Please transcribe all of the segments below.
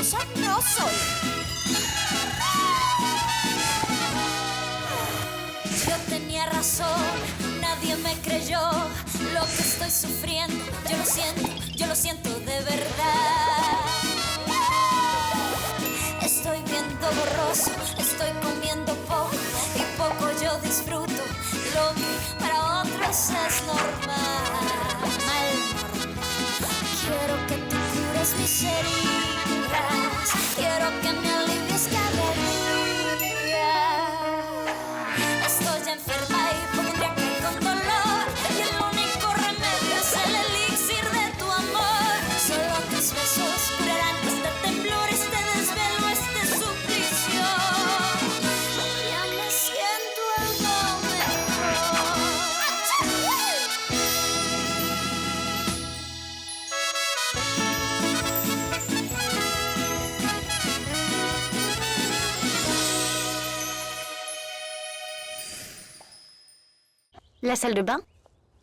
peligrosa no soy. Yo tenía razón, nadie me creyó lo que estoy sufriendo. Yo lo siento de verdad. Estoy viendo borroso, estoy comiendo poco y poco yo disfruto. Lo que para otros es normal. Quiero que tú cures mis heridas, quiero que me alivies cada día. Estoy enferma y podría caer con dolor, y el único remedio es el elixir de tu amor. Solo tus besos curarán este temblor, este desvelo, este suplicio. Ya me siento algo mejor. La salle de bain?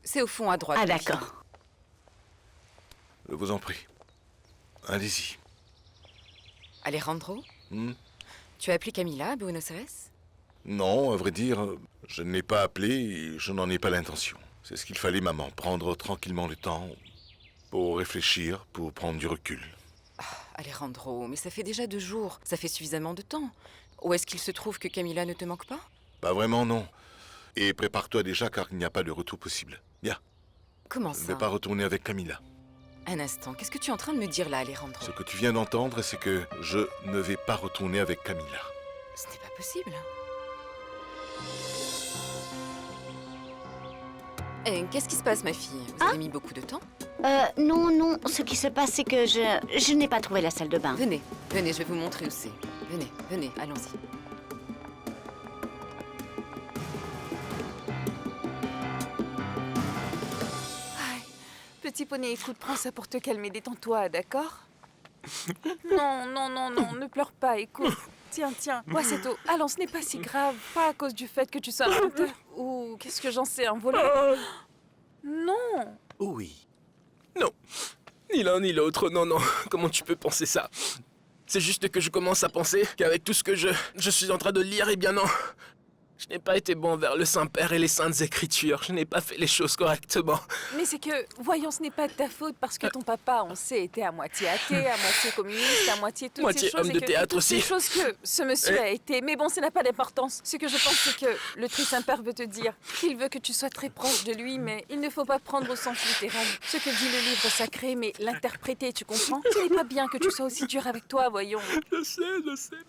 C'est au fond à droite. Ah oui. d'accord. Je vous en prie. Allez-y. Alejandro, Hmm? tu as appelé Camila à Buenos Aires? Non, à vrai dire, je ne l'ai pas appelé et je n'en ai pas l'intention. C'est ce qu'il fallait, maman, prendre tranquillement le temps pour réfléchir, pour prendre du recul. Alejandro, mais ça fait déjà 2 jours. Ça fait suffisamment de temps. Où est-ce qu'il se trouve que Camila ne te manque pas? Pas vraiment, non. Et prépare-toi déjà car il n'y a pas de retour possible. Bien, Comment je ne ça? vais pas retourner avec Camila. Un instant, qu'est-ce que tu es en train de me dire là, Alejandro? Ce que tu viens d'entendre, c'est que je ne vais pas retourner avec Camila. Ce n'est pas possible. Qu'est-ce qui se passe, ma fille? Vous avez mis beaucoup de temps? Non, ce qui se passe, c'est que je n'ai pas trouvé la salle de bain. Venez, je vais vous montrer où c'est. Venez, allons-y. Petit poney, écoute, prends ça pour te calmer, détends-toi, d'accord? Non, ne pleure pas, écoute. Tiens, bois cette eau. Allons, ce n'est pas si grave, pas à cause du fait que tu sois un menteur. Ou qu'est-ce que j'en sais, un voleur? Non. Oui. Non. Ni l'un ni l'autre, non. Comment tu peux penser ça? C'est juste que je commence à penser qu'avec tout ce que je suis en train de lire, eh bien non. Je n'ai pas été bon envers le Saint-Père et les Saintes Écritures. Je n'ai pas fait les choses correctement. Mais c'est que, voyons, ce n'est pas de ta faute parce que ton papa, on sait, était à moitié athée, à moitié communiste, à moitié toutes Moitié ces choses. homme de théâtre toutes aussi. ces choses que ce monsieur a été. Mais bon, ça n'a pas d'importance. Ce que je pense, c'est que le Saint-Père veut te dire qu'il veut que tu sois très proche de lui, mais il ne faut pas prendre au sens littéral ce que dit le livre sacré, mais l'interpréter, tu comprends? Ce n'est pas bien que tu sois aussi dur avec toi, voyons. Je sais,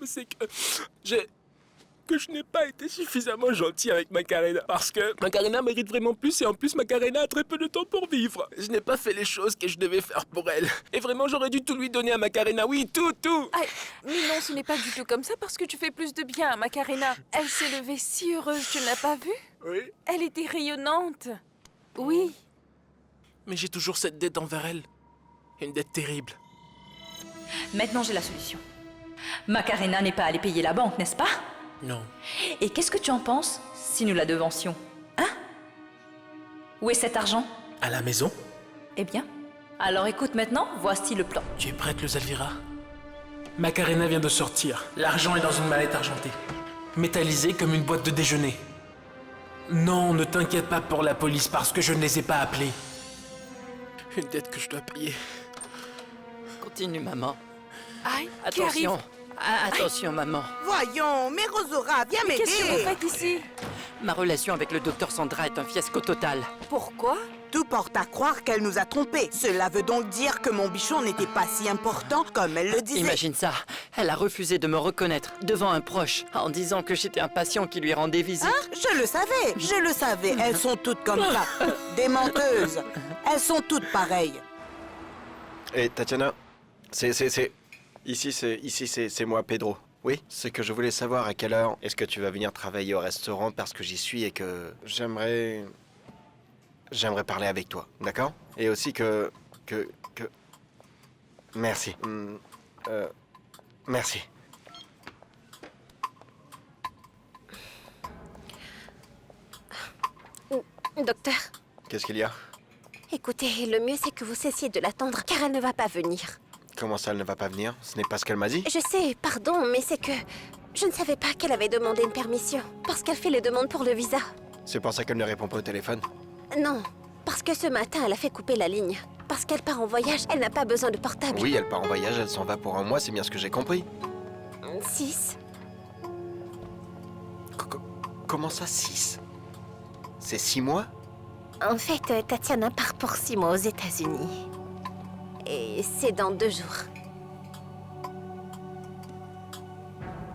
mais c'est que je n'ai pas été suffisamment gentil avec Macarena. Parce que Macarena mérite vraiment plus et en plus Macarena a très peu de temps pour vivre. Je n'ai pas fait les choses que je devais faire pour elle. Et vraiment, j'aurais dû tout lui donner à Macarena. Oui, tout. Ah, mais non, ce n'est pas du tout comme ça parce que tu fais plus de bien à Macarena. Elle s'est levée si heureuse, tu ne l'as pas vue? Oui. Elle était rayonnante. Oui. Mais j'ai toujours cette dette envers elle. Une dette terrible. Maintenant, j'ai la solution. Macarena n'est pas allée payer la banque, n'est-ce pas? Non. Et qu'est-ce que tu en penses si nous la devancions? Hein? Où est cet argent? À la maison? Eh bien, alors écoute maintenant, voici le plan. Tu es prête, Elvira? Macarena vient de sortir. L'argent est dans une mallette argentée. Métallisée comme une boîte de déjeuner. Non, ne t'inquiète pas pour la police parce que je ne les ai pas appelés. Une dette que je dois payer. Continue, maman. Aïe, qui arrive? Attention. Attention, maman. Voyons, mais Rosora, viens m'aider. Qu'est-ce que vous faites ici? Ma relation avec le docteur Sandra est un fiasco total. Pourquoi? Tout porte à croire qu'elle nous a trompés. Cela veut donc dire que mon bichon n'était pas si important comme elle le disait. Imagine ça. Elle a refusé de me reconnaître devant un proche en disant que j'étais un patient qui lui rendait visite. Hein? Je le savais. Elles sont toutes comme ça. Des menteuses. Elles sont toutes pareilles. Et Tatiana, Ici, c'est moi, Pedro. Oui, c'est que je voulais savoir à quelle heure est-ce que tu vas venir travailler au restaurant parce que j'y suis et que j'aimerais parler avec toi, d'accord? Et aussi que... Merci. Merci. Docteur, Qu'est-ce qu'il y a? écoutez, le mieux c'est que vous cessiez de l'attendre car elle ne va pas venir. Comment ça, elle ne va pas venir? Ce n'est pas ce qu'elle m'a dit? Je sais, pardon, mais c'est que... Je ne savais pas qu'elle avait demandé une permission. Parce qu'elle fait les demandes pour le visa. C'est pour ça qu'elle ne répond pas au téléphone? Non, parce que ce matin, elle a fait couper la ligne. Parce qu'elle part en voyage, elle n'a pas besoin de portable. Oui, elle part en voyage, elle s'en va pour un mois, c'est bien ce que j'ai compris. 6. Comment ça, 6? C'est 6 mois? En fait, Tatiana part pour 6 mois aux États-Unis. Et c'est dans 2 jours.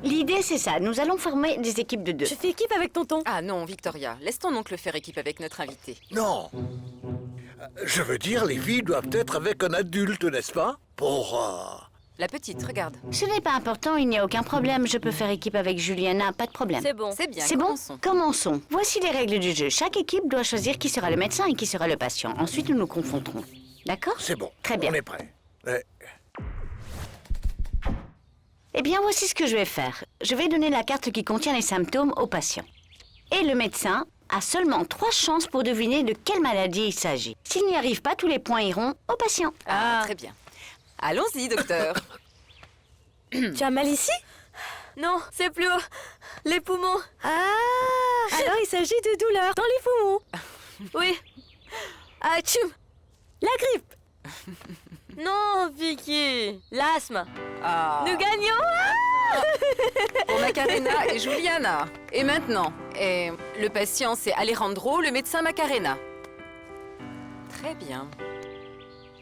L'idée, c'est ça. Nous allons former des équipes de 2. Je fais équipe avec tonton. Ah non, Victoria, laisse ton oncle faire équipe avec notre invité. Non. Je veux dire, les filles doivent être avec un adulte, n'est-ce pas? Pour... La petite, regarde. Ce n'est pas important, il n'y a aucun problème. Je peux faire équipe avec Juliana, pas de problème. C'est bon. C'est bien, C'est bon? commençons. Commençons. Voici les règles du jeu. Chaque équipe doit choisir qui sera le médecin et qui sera le patient. Ensuite, nous nous confronterons. D'accord? C'est bon. Très bien. On est prêt. Ouais. Eh bien, voici ce que je vais faire. Je vais donner la carte qui contient les symptômes au patient. Et le médecin a seulement 3 chances pour deviner de quelle maladie il s'agit. S'il n'y arrive pas, tous les points iront au patient. Ah, très bien. Allons-y, docteur. Tu as mal ici? Non, c'est plus haut. Les poumons. Ah! Alors il s'agit de douleurs dans les poumons. Oui. Ah, tchoum. La grippe. Non, Vicky. L'asthme. Ah. Nous gagnons. Pour Macarena et Juliana. Et maintenant, le patient, c'est Alejandro, le médecin Macarena. Très bien.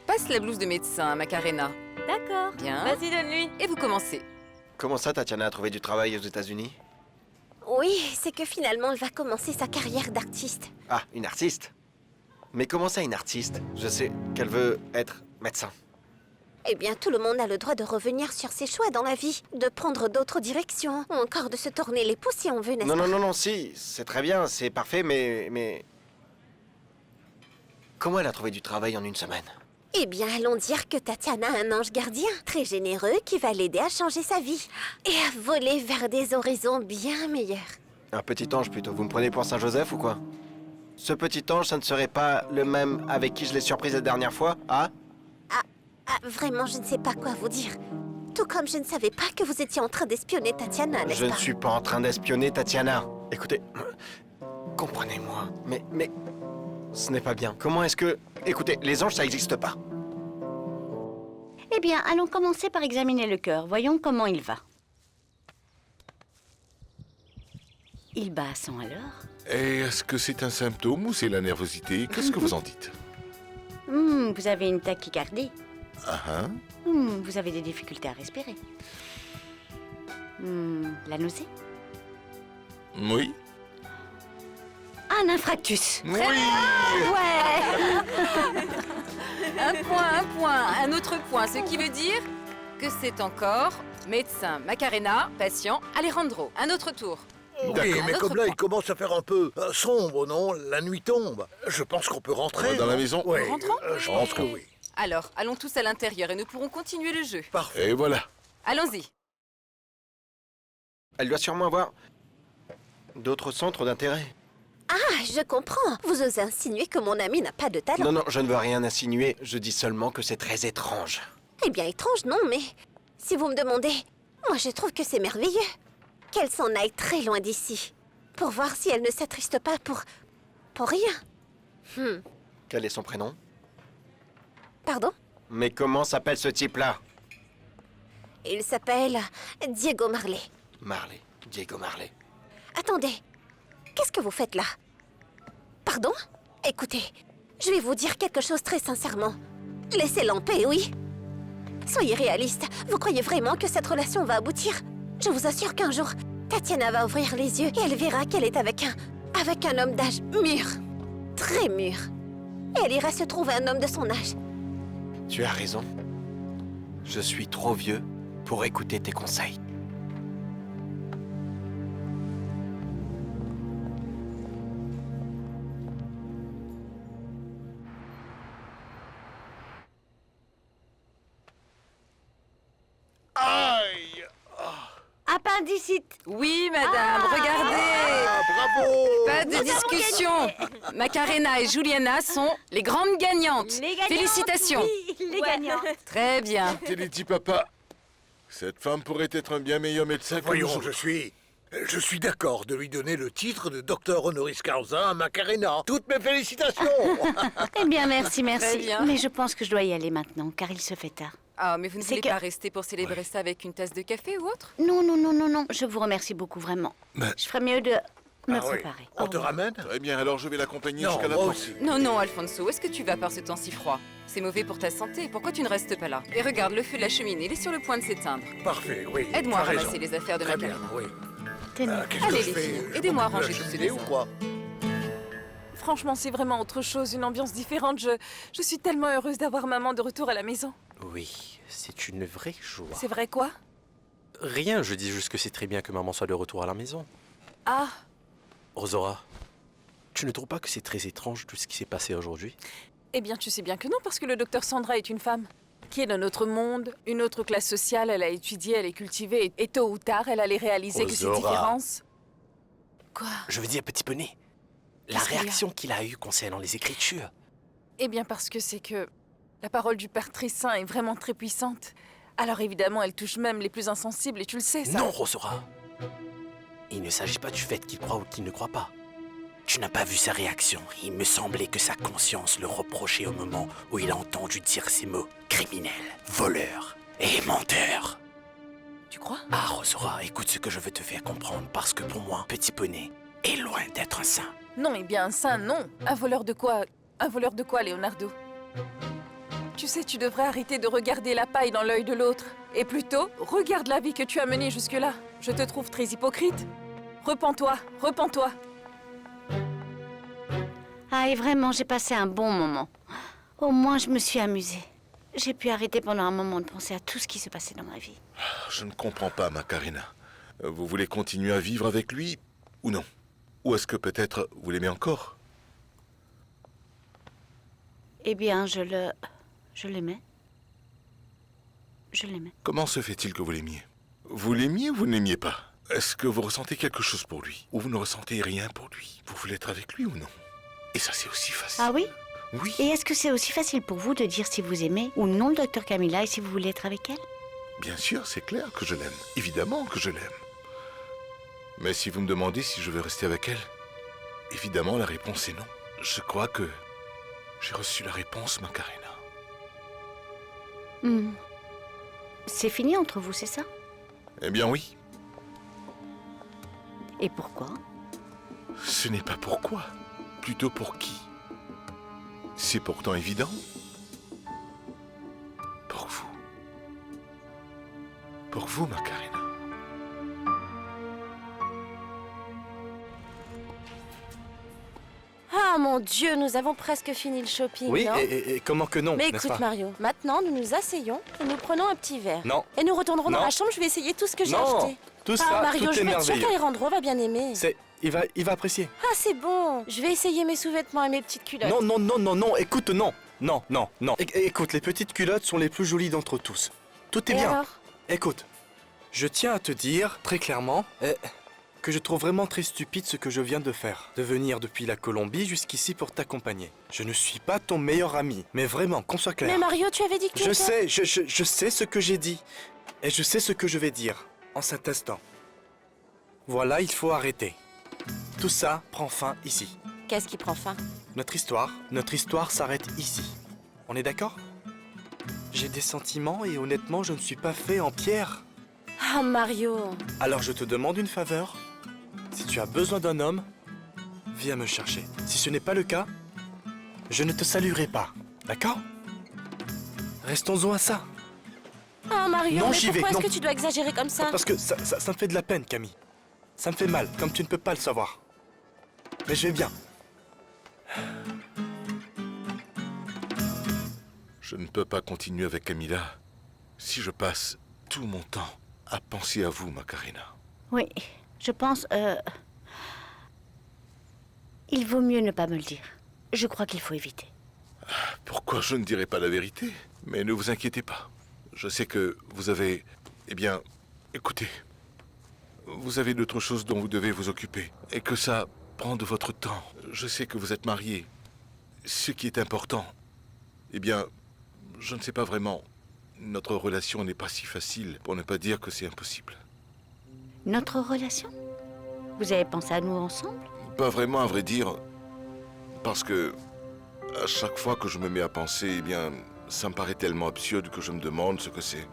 Passe la blouse de médecin, Macarena. D'accord. Bien. Vas-y, donne-lui. Et vous commencez. Comment ça, Tatiana a trouvé du travail aux États-Unis? Oui, c'est que finalement, elle va commencer sa carrière d'artiste. Ah, une artiste? Mais comment ça, une artiste? Je sais qu'elle veut être médecin. Eh bien, tout le monde a le droit de revenir sur ses choix dans la vie, de prendre d'autres directions, ou encore de se tourner les pouces si on veut, n'est-ce Non, pas? non, non, non, si, c'est très bien, c'est parfait, mais... Comment elle a trouvé du travail en une semaine? Eh bien, allons dire que Tatiana a un ange gardien, très généreux, qui va l'aider à changer sa vie et à voler vers des horizons bien meilleurs. Un petit ange plutôt, vous me prenez pour Saint-Joseph ou quoi? Ce petit ange, ça ne serait pas le même avec qui je l'ai surprise la dernière fois, ah? Ah, vraiment, je ne sais pas quoi vous dire. Tout comme je ne savais pas que vous étiez en train d'espionner Tatiana, n'est-ce Je pas? ne suis pas en train d'espionner Tatiana. Écoutez, comprenez-moi, mais... Ce n'est pas bien. Comment est-ce que... Écoutez, les anges, ça n'existe pas. Eh bien, allons commencer par examiner le cœur. Voyons comment il va. Il bat à 100 à l'heure. Et est-ce que c'est un symptôme ou c'est la nervosité? Qu'est-ce que vous en dites? Vous avez une tachycardie. Ah ah. Vous avez des difficultés à respirer. La nausée. Oui. Un infarctus. Oui. Ouais. Un point, un autre point, ce qui veut dire que c'est encore médecin Macarena, patient Alejandro. Un autre tour. Oui, mais Un comme autre là, point. il commence à faire un peu sombre, non? La nuit tombe. Je pense qu'on peut rentrer. Dans la non? maison? Oui, Rentrons je pense que oui. Alors, allons tous à l'intérieur et nous pourrons continuer le jeu. Parfait. Et voilà. Allons-y. Elle doit sûrement avoir... d'autres centres d'intérêt. Ah, je comprends. Vous osez insinuer que mon ami n'a pas de talent. Non, non, je ne veux rien insinuer. Je dis seulement que c'est très étrange. Eh bien, étrange, non, mais... Si vous me demandez, moi je trouve que c'est merveilleux. Qu'elle s'en aille très loin d'ici. Pour voir si elle ne s'attriste pas pour rien. Quel est son prénom? Pardon? Mais comment s'appelle ce type-là? Il s'appelle Diego Marley. Marley. Diego Marley. Attendez, qu'est-ce que vous faites là? Pardon? Écoutez, je vais vous dire quelque chose très sincèrement. Laissez-la en paix, oui? Soyez réaliste, vous croyez vraiment que cette relation va aboutir? Je vous assure qu'un jour, Tatiana va ouvrir les yeux et elle verra qu'elle est avec un homme d'âge mûr. Très mûr. Et elle ira se trouver un homme de son âge. Tu as raison. Je suis trop vieux pour écouter tes conseils. Aïe! Appendicite. Oui, madame, regardez. Ah, bravo! Pas de discussion. Macarena et Juliana sont les grandes gagnantes. Les gagnantes, Félicitations. oui. les gagnants. Très bien. T'es dit, papa. Cette femme pourrait être un bien meilleur médecin que nous Voyons, autres. je suis d'accord de lui donner le titre de docteur honoris causa à Macarena. Toutes mes félicitations. Eh bien, merci, Très merci. bien. Mais je pense que je dois y aller maintenant, car il se fait tard. Ah, mais vous ne C'est voulez que- pas rester pour célébrer ça avec une tasse de café ou autre? Non, non, non, non, non. Je vous remercie beaucoup, vraiment. Mais- Je ferais mieux de me Ah oui. préparer. On Au te revoir. ramène? Très bien, alors je vais l'accompagner Non, jusqu'à la moi porte. aussi. Non, non, Alfonso, où est-ce que tu vas par ce temps si froid? C'est mauvais pour ta santé. Pourquoi tu ne restes pas là? Et regarde, le feu de la cheminée, il est sur le point de s'éteindre. Parfait, oui. Aide-moi à t'as ramasser raison. les affaires de Très bien, Macarena. oui. Tenez. Qu'est-ce Allez, que je les fais? filles, Je aidez-moi à continue ranger la tout ce cheminée ou désordre. quoi? Franchement, c'est vraiment autre chose, une ambiance différente. Je suis tellement heureuse d'avoir maman de retour à la maison. Oui, c'est une vraie joie. C'est vrai quoi? Rien, je dis juste que c'est très bien que maman soit de retour à la maison. Ah, Rosora, tu ne trouves pas que c'est très étrange tout ce qui s'est passé aujourd'hui? eh bien tu sais bien que non, parce que le docteur Sandra est une femme. Qui est d'un autre monde, une autre classe sociale, elle a étudié, elle est cultivée, et tôt ou tard, elle allait réaliser que ces Rosora. différences... Quoi? Je veux dire, petit poney, la Qu'est-ce qu'il y a? réaction qu'il a eue concernant les écritures. Eh bien parce que c'est que la parole du Père très saint est vraiment très puissante. Alors évidemment, elle touche même les plus insensibles, et tu le sais, ça. Non, Rosora. Il ne s'agit pas du fait qu'il croit ou qu'il ne croit pas. Tu n'as pas vu sa réaction. Il me semblait que sa conscience le reprochait au moment où il a entendu dire ces mots. Criminel, voleur et menteur. Tu crois? Ah, Rosora, écoute ce que je veux te faire comprendre, parce que pour moi, petit poney est loin d'être un saint. Non, eh bien un saint, non. Un voleur de quoi? Un voleur de quoi, Leonardo? Tu sais, tu devrais arrêter de regarder la paille dans l'œil de l'autre. Et plutôt, regarde la vie que tu as menée jusque-là. Je te trouve très hypocrite. Repens-toi, repens-toi. Ah, et vraiment, j'ai passé un bon moment. Au moins, je me suis amusée. J'ai pu arrêter pendant un moment de penser à tout ce qui se passait dans ma vie. Je ne comprends pas, Macarena. Vous voulez continuer à vivre avec lui ou non? Ou est-ce que peut-être vous l'aimez encore? Eh bien, je l'aimais. Je l'aimais. Comment se fait-il que vous l'aimiez? Vous l'aimiez ou vous ne l'aimiez pas? Est-ce que vous ressentez quelque chose pour lui? Ou vous ne ressentez rien pour lui? Vous voulez être avec lui ou non? Et ça, c'est aussi facile. Ah oui? Oui. Et est-ce que c'est aussi facile pour vous de dire si vous aimez ou non le docteur Camilla et si vous voulez être avec elle? Bien sûr, c'est clair que je l'aime. Évidemment que je l'aime. Mais si vous me demandez si je veux rester avec elle, évidemment, la réponse est non. Je crois que j'ai reçu la réponse, Macarena. Hmm. C'est fini entre vous, c'est ça? Eh bien oui. Et pourquoi? Ce n'est pas pourquoi, plutôt pour qui. C'est pourtant évident. Pour vous. Pour vous, Macarena. Ah mon Dieu, nous avons presque fini le shopping, Oui, non? et comment que non, Mais n'est-ce écoute pas? Mario, maintenant nous nous asseyons et nous prenons un petit verre. Non. Et nous retournerons dans Non. la chambre, je vais essayer tout ce que j'ai Non. acheté. Tout Ah ça, Mario, tout je est vais être sûre merveilleux. qu'Alejandro va bien aimer. Il va apprécier. Ah c'est bon, je vais essayer mes sous-vêtements et mes petites culottes. Non, non, non, non, non, écoute, non. Non, non, non. Écoute, les petites culottes sont les plus jolies d'entre tous. Tout est Et bien. alors? Écoute, je tiens à te dire, très clairement, que je trouve vraiment très stupide ce que je viens de faire. De venir depuis la Colombie jusqu'ici pour t'accompagner. Je ne suis pas ton meilleur ami. Mais vraiment, qu'on soit clair. Mais Mario, tu avais dit que tu Je étais- sais, je sais ce que j'ai dit. Et je sais ce que je vais dire en cet instant. Voilà, il faut arrêter. Tout ça prend fin ici. Qu'est-ce qui prend fin? Notre histoire s'arrête ici. On est d'accord? J'ai des sentiments et honnêtement, je ne suis pas fait en pierre. Ah Mario. Alors je te demande une faveur. Si tu as besoin d'un homme, viens me chercher. Si ce n'est pas le cas, je ne te saluerai pas. D'accord? Restons-en à ça. Ah Mario, Non, mais j'y vais, pourquoi est-ce non. que tu dois exagérer comme ça? Parce que ça me fait de la peine, Camille. Ça me fait mal, comme tu ne peux pas le savoir. Mais je vais bien. Je ne peux pas continuer avec Camilla si je passe tout mon temps à penser à vous, Macarena. Oui, je pense... Il vaut mieux ne pas me le dire. Je crois qu'il faut éviter. Pourquoi je ne dirai pas la vérité? Mais ne vous inquiétez pas. Je sais que vous avez... Eh bien, écoutez. Vous avez d'autres choses dont vous devez vous occuper. Et que ça prend de votre temps. Je sais que vous êtes marié. Ce qui est important, eh bien, je ne sais pas vraiment. Notre relation n'est pas si facile, pour ne pas dire que c'est impossible. Notre relation? Vous avez pensé à nous ensemble? Pas vraiment, à vrai dire. Parce que, à chaque fois que je me mets à penser, eh bien, ça me paraît tellement absurde que je me demande ce que c'est.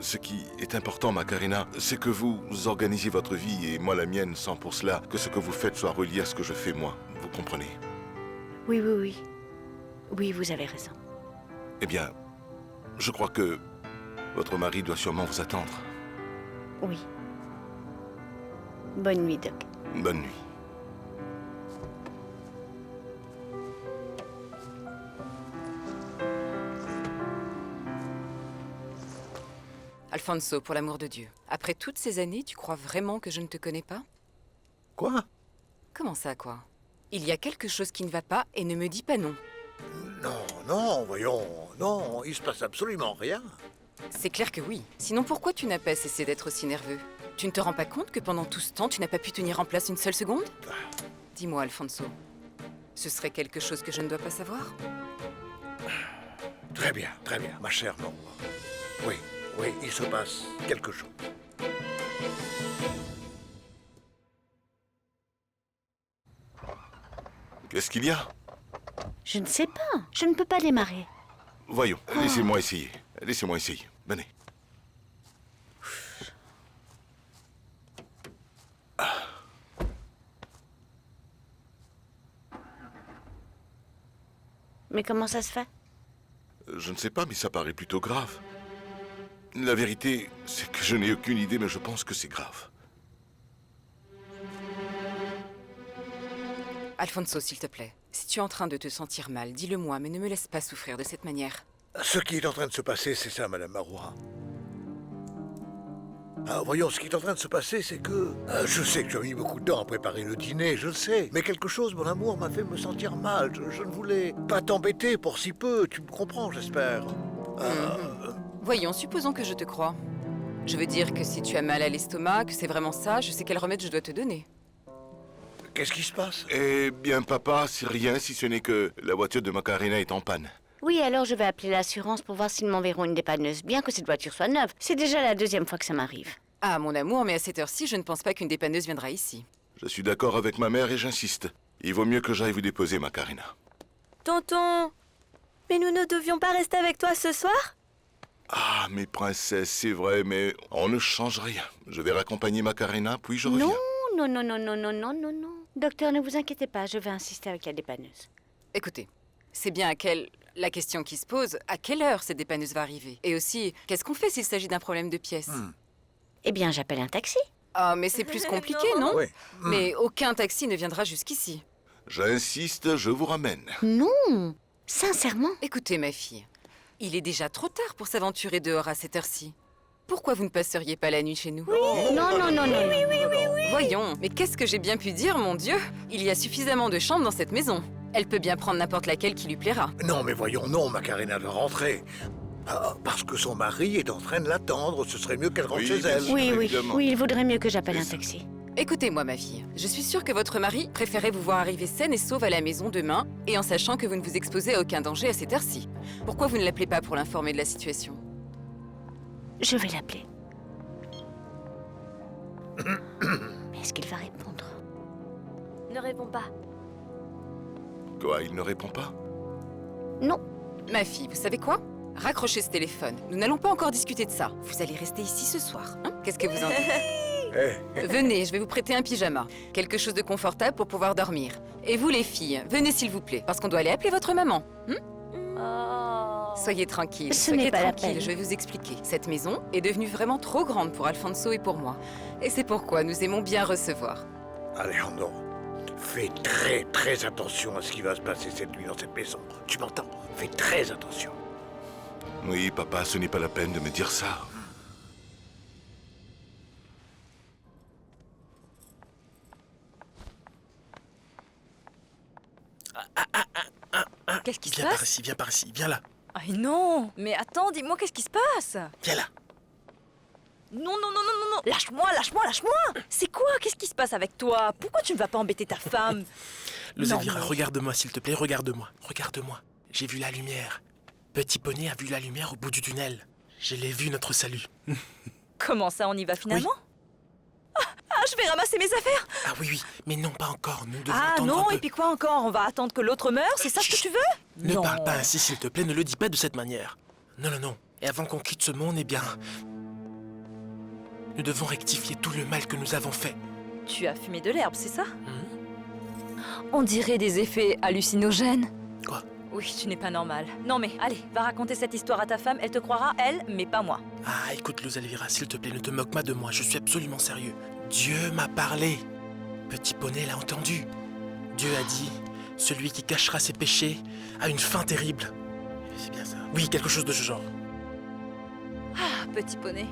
Ce qui est important, Macarena, c'est que vous organisiez votre vie et moi la mienne, sans pour cela que ce que vous faites soit relié à ce que je fais moi. Vous comprenez? Oui, oui, oui. Oui, vous avez raison. Eh bien, je crois que votre mari doit sûrement vous attendre. Oui. Bonne nuit, Doc. Bonne nuit. Alfonso, pour l'amour de Dieu, après toutes ces années, tu crois vraiment que je ne te connais pas? Quoi? Comment ça, quoi? Il y a quelque chose qui ne va pas et ne me dis pas non. Non, non, voyons, non, il se passe absolument rien. C'est clair que oui. Sinon, pourquoi tu n'as pas cessé d'être aussi nerveux? Tu ne te rends pas compte que pendant tout ce temps, tu n'as pas pu tenir en place une seule seconde? Dis-moi, Alfonso, ce serait quelque chose que je ne dois pas savoir? Très bien, ma chère Maura. Oui, oui, il se passe quelque chose. Qu'est-ce qu'il y a? Je ne sais pas. Je ne peux pas démarrer. Voyons, laissez-moi essayer. Laissez-moi essayer. Venez. Mais comment ça se fait? Je ne sais pas, mais ça paraît plutôt grave. La vérité, c'est que je n'ai aucune idée, mais je pense que c'est grave. Alfonso, s'il te plaît, si tu es en train de te sentir mal, dis-le-moi, mais ne me laisse pas souffrir de cette manière. Ce qui est en train de se passer, c'est ça, Madame Maroura. Ah, voyons, ce qui est en train de se passer, c'est que... je sais que tu as mis beaucoup de temps à préparer le dîner, je le sais. Mais quelque chose, mon amour, m'a fait me sentir mal. Je ne voulais pas t'embêter pour si peu. Tu me comprends, j'espère. Voyons, supposons que je te crois. Je veux dire que si tu as mal à l'estomac, que c'est vraiment ça, je sais quel remède je dois te donner. Qu'est-ce qui se passe? Eh bien, papa, c'est rien si ce n'est que la voiture de Macarena est en panne. Oui, alors je vais appeler l'assurance pour voir s'ils m'enverront une dépanneuse, bien que cette voiture soit neuve. C'est déjà la deuxième fois que ça m'arrive. Ah, mon amour, mais à cette heure-ci, je ne pense pas qu'une dépanneuse viendra ici. Je suis d'accord avec ma mère et j'insiste. Il vaut mieux que j'aille vous déposer, Macarena. Tonton, mais nous ne devions pas rester avec toi ce soir? Ah, mes princesses, c'est vrai, mais on ne change rien. Je vais raccompagner Macarena, puis je reviens. Non, non, non, non, non, non, non, non. Docteur, ne vous inquiétez pas, je vais insister avec la dépanneuse. Écoutez, c'est bien la question qui se pose, à quelle heure cette dépanneuse va arriver? Et aussi, qu'est-ce qu'on fait s'il s'agit d'un problème de pièces? Eh bien, j'appelle un taxi. Ah, mais c'est plus compliqué, non? Oui. Mais aucun taxi ne viendra jusqu'ici. J'insiste, je vous ramène. Non, sincèrement. Écoutez, ma fille, il est déjà trop tard pour s'aventurer dehors à cette heure-ci. Pourquoi vous ne passeriez pas la nuit chez nous? Non, non, non, non. Voyons, mais qu'est-ce que j'ai bien pu dire, mon Dieu? Il y a suffisamment de chambres dans cette maison. Elle peut bien prendre n'importe laquelle qui lui plaira. Non, mais voyons, non, Macarena doit rentrer. Parce que son mari est en train de l'attendre. Ce serait mieux qu'elle rentre chez elle. Oui, oui, Évidemment. oui, il vaudrait mieux que j'appelle un taxi. Écoutez-moi, ma fille. Je suis sûre que votre mari préférait vous voir arriver saine et sauve à la maison demain, et en sachant que vous ne vous exposez à aucun danger à cette heure-ci. Pourquoi vous ne l'appelez pas pour l'informer de la situation? Je vais l'appeler. Mais est-ce qu'il va répondre? Ne réponds pas. Quoi, il ne répond pas? Non. Ma fille, vous savez quoi? Raccrochez ce téléphone. Nous n'allons pas encore discuter de ça. Vous allez rester ici ce soir, hein? Qu'est-ce que vous en dites? Venez, je vais vous prêter un pyjama. Quelque chose de confortable pour pouvoir dormir. Et vous, les filles, venez s'il vous plaît, parce qu'on doit aller appeler votre maman. Soyez tranquilles, Ce n'est pas la peine. je vais vous expliquer. Cette maison est devenue vraiment trop grande pour Alfonso et pour moi. Et c'est pourquoi nous aimons bien recevoir. Alejandro, fais très, très attention à ce qui va se passer cette nuit dans cette maison. Tu m'entends? Fais très attention. Oui, papa, ce n'est pas la peine de me dire ça. Qu'est-ce qui se Viens par passe? ici, viens par ici, viens là. Ah non! Mais attends, dis-moi, qu'est-ce qui se passe? Viens là. Non, non, non, non, non, non! Lâche-moi, lâche-moi, lâche-moi! C'est quoi? Qu'est-ce qui se passe avec toi? Pourquoi tu ne vas pas embêter ta femme? Le Non, Zélira, mais- regarde-moi s'il te plaît, regarde-moi. Regarde-moi. J'ai vu la lumière. Petit Poney a vu la lumière au bout du tunnel. Je l'ai vu, notre salut. Comment ça, on y va finalement? Ah, je vais ramasser mes affaires. Ah oui, mais non, pas encore. Nous devons Ah attendre un non, peu. et puis quoi encore? On va attendre que l'autre meure? C'est ça ce que tu veux? Ne Non. parle pas ainsi, s'il te plaît, ne le dis pas de cette manière. Non, non, non. Et avant qu'on quitte ce monde, eh bien... nous devons rectifier tout le mal que nous avons fait. Tu as fumé de l'herbe, c'est ça? On dirait des effets hallucinogènes. Quoi? Oui, tu n'es pas normal. Non mais, allez, va raconter cette histoire à ta femme, elle te croira, elle, mais pas moi. Ah, écoute, Luz Elvira, s'il te plaît, ne te moque pas de moi, je suis absolument sérieux. Dieu m'a parlé. Petit Poney l'a entendu. Dieu a dit, celui qui cachera ses péchés a une fin terrible. C'est bien ça. Oui, quelque chose de ce genre. Ah, Petit Poney.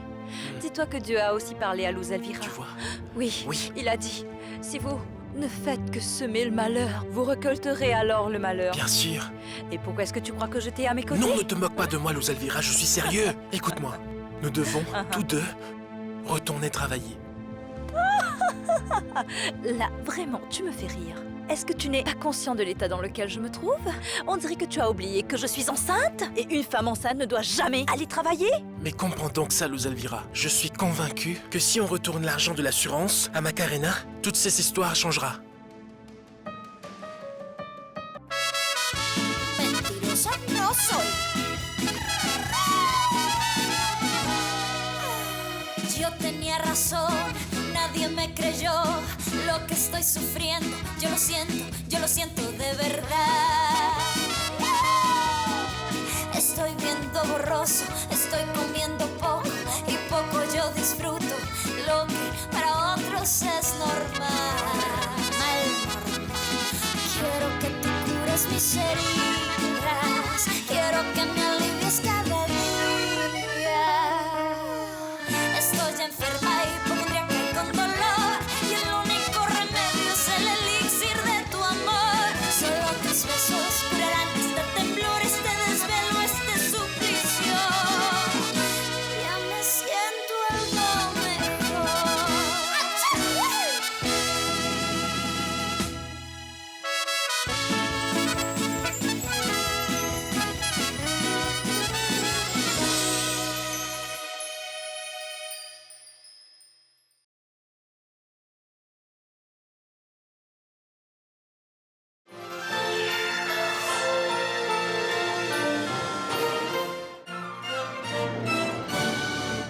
Dis-toi que Dieu a aussi parlé à Luz Elvira. Tu vois? Oui, Oui. il a dit, si vous ne faites que semer le malheur, vous récolterez alors le malheur. Bien sûr. Et pourquoi est-ce que tu crois que je t'ai à mes côtés? Non, ne te moque pas de moi, Luz Elvira, je suis sérieux. Écoute-moi, nous devons, tous deux, retourner travailler. Là, vraiment, tu me fais rire. Est-ce que tu n'es pas conscient de l'état dans lequel je me trouve? On dirait que tu as oublié que je suis enceinte. Et une femme enceinte ne doit jamais aller travailler. Mais comprends donc ça, Luz Elvira. Je suis convaincu que si on retourne l'argent de l'assurance à Macarena, toutes ces histoires changera. Mentirosa no soy. Yo tenía razón, nadie me creyó lo que estoy sufriendo. Yo lo siento de verdad. Estoy viendo borroso.